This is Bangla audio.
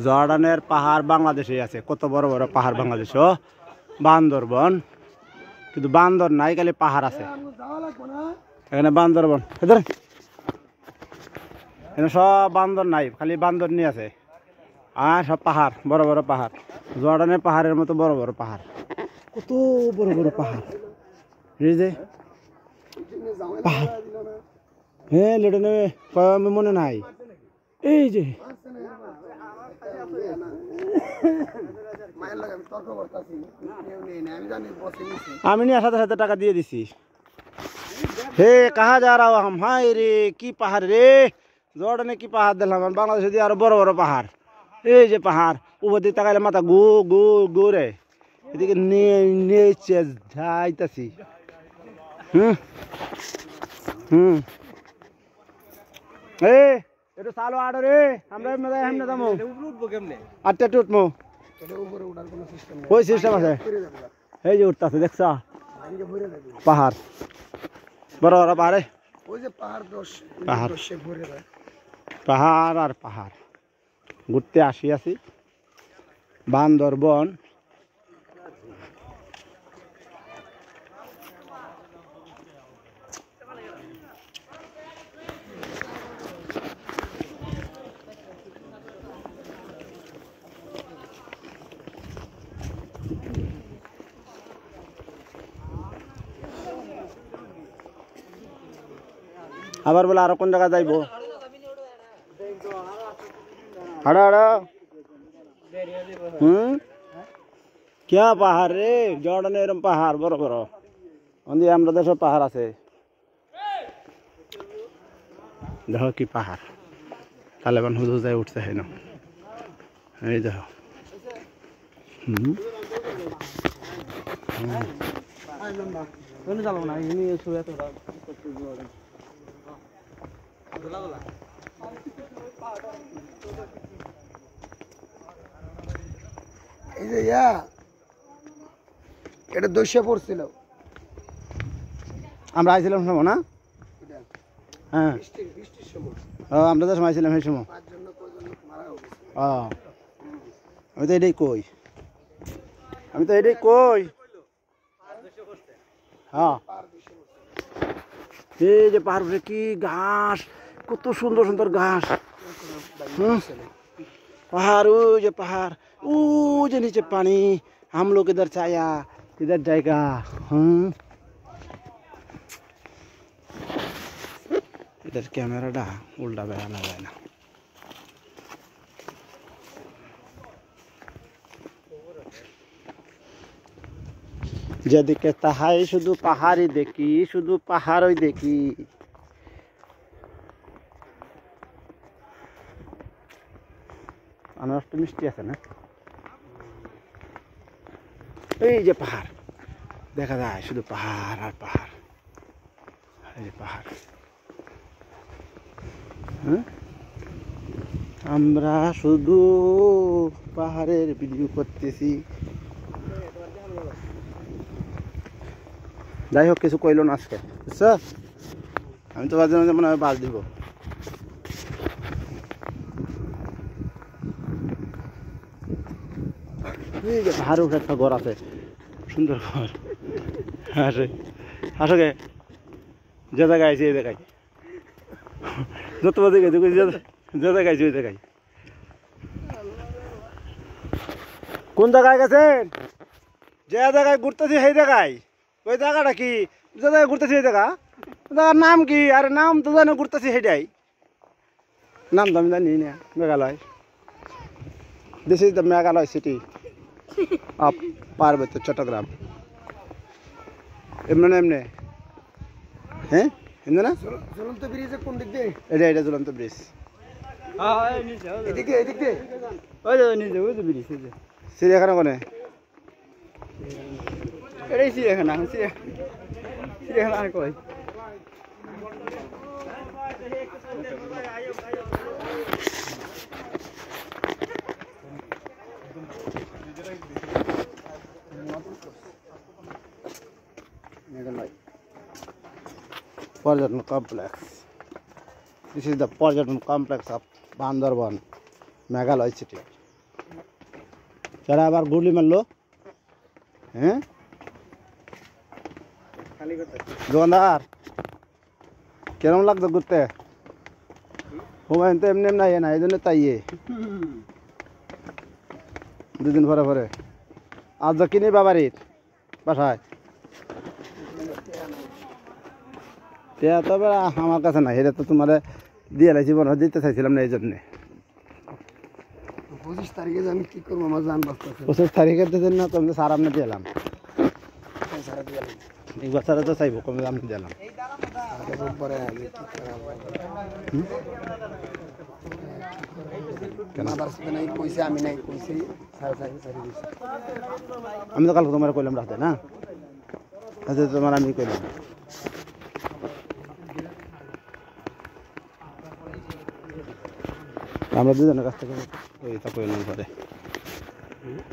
জর্ডানের পাহাড় বাংলাদেশে আছে, কত বড় বড় পাহাড় বাংলাদেশও। বান্দরবন কিন্তু বান্দর নাই, খালি পাহাড় আছে এখানে। বান্দরবন এখানে সব বান্দর নাই, খালি বান্দর নিয়ে আছে। আর সব পাহাড়, বড় বড় পাহাড়। জর্ডানের পাহাড়ের মতো বড় বড় পাহাড়, কত বড় বড় পাহাড়। এই যে পাহাড়, হ্যাঁ লেটে নেবে মনে নাই। এই যে আমি নিয়ে সাথে সাথে টাকা দিয়ে দিছি। হে কাহা যা রা হাম, হাই রে কি পাহাড় রে। জর্ডানে কি পাহাড় দেখলাম, বাংলাদেশে দিয়ে আরো বড় বড় পাহাড়। এই যে পাহাড়, উপর দিকে তাকাইলে মাথা গু গু ঘুরে। এদিকে নিচে যাইতাছি। একটু চালো আড়ো রে, আমরা এমনি যাবো। আটটা উঠবো, ওই সিস্টেম আছে। এই যে উঠতেছে দেখছ পাহাড়, বড় বড় পাহাড়ে। পাহাড় আর পাহাড় ঘুরতে আসি বান্দরবন। আবার বলে আরো কোন জায়গা যাইবো। হাড়া হাড়া क्या পাহাড় রে, জর্ডানে এরকম পাহাড় বড় বড়। আমরা দেশে পাহাড় আছে, দেখো কি পাহাড়। তালেবান হুজুর যায় উঠছে হেন, এই দেখো। এই যে এটা দস্যা পড়ছিল, আমরা আইছিলাম সময় না। হ্যাঁ আমরা তো সময় ছিলাম সেই সময়। আমি তো এটাই কই, হ্যাঁ। এই যে পাহাড়ে কি ঘাস, কত সুন্দর সুন্দর ঘাস। पहाड़, वो जो पहाड़, वो जो नीचे पानी, हम लोग इधर छाया, इधर जाएगा। इधर कैमरा डा उल्टा बया ना जाए ना। যেদিকে তাহাই শুধু পাহাড়ই দেখি, শুধু পাহাড়ই দেখি। আনারসটা মিষ্টি আছে না। এই যে পাহাড় দেখা যায়, শুধু পাহাড় আর পাহাড়। এই যে পাহাড়, আমরা শুধু পাহাড়ের ভিডিও করতেছি। যাই হোক, কিছু কইল না আজকে, বুঝছো। আমি তো মাঝে মাঝে মনে হয় বাস দিব। এই যে পাহাড়ের উপরে একটা ঘর আছে, সুন্দর ঘর। আসে যে জায়গায় আছে এই জায়গায়, যত বাজে গেছে যে জায়গায় আছে ওই জায়গায়। কোন জায়গায় গেছেন? যে জায়গায় ঘুরতেছি সেই জায়গায়। ওই জায়গাটা কি, যে জায়গায় ঘুরতেছি ওই জায়গার নাম কি? আরে নাম তো জানো, ঘুরতেছি সেটাই। নাম তো আমি জানি না। Meghalaya, this is the Meghalaya city of পার্বত্য চট্টগ্রাম। এমনি না এমনি, হ্যাঁ এমনি না। ঝুলন্ত ব্রিজে কোন দিক দিয়ে? এটা ঝুলন্ত ব্রিজ। এদিকে এদিকে চিড়িয়াখানা কোনে? এটাই চিড়িয়াখানা। চিড়িয়াখানা কই? Porjatan complex. This is the Porjatan complex of Bandarban. Meghalaya city. যারা আবার গুলি মারলো, হ্যাঁ দোকানদার কেরম লাগতো ঘুরতে? হুমায়ুন তো এমনি নাই না, এই জন্য তাইয়ে দুদিন পরে পরে আজ যা কিনি বাবারির বাসায় টিয়া তো এবার আমার কাছে নাই, এটা তো তোমার দিয়ে লাইছি, মনে হয় দিতে চাইছিলাম না এই জন্যে। 25 তারিখে যে আমি কি করবো আমার জান বাঁচতেছে 25 তারিখের দিন না তুমি সার আপনি দিলাম, সারা দিয়ে এই বছরে তো চাইবো কমে আমি দিলাম। রোববারে আগে কি করা আমার সাথে নাই কইছে, আমি নাই কইছি, সাড়ে চারি দিছি। আমি তো কালকে তোমার কইলাম রাতে না, আচ্ছা তোমার আমি কইলাম আমরা দুজনের কাছ থেকে ওই তা কইলাম পরে।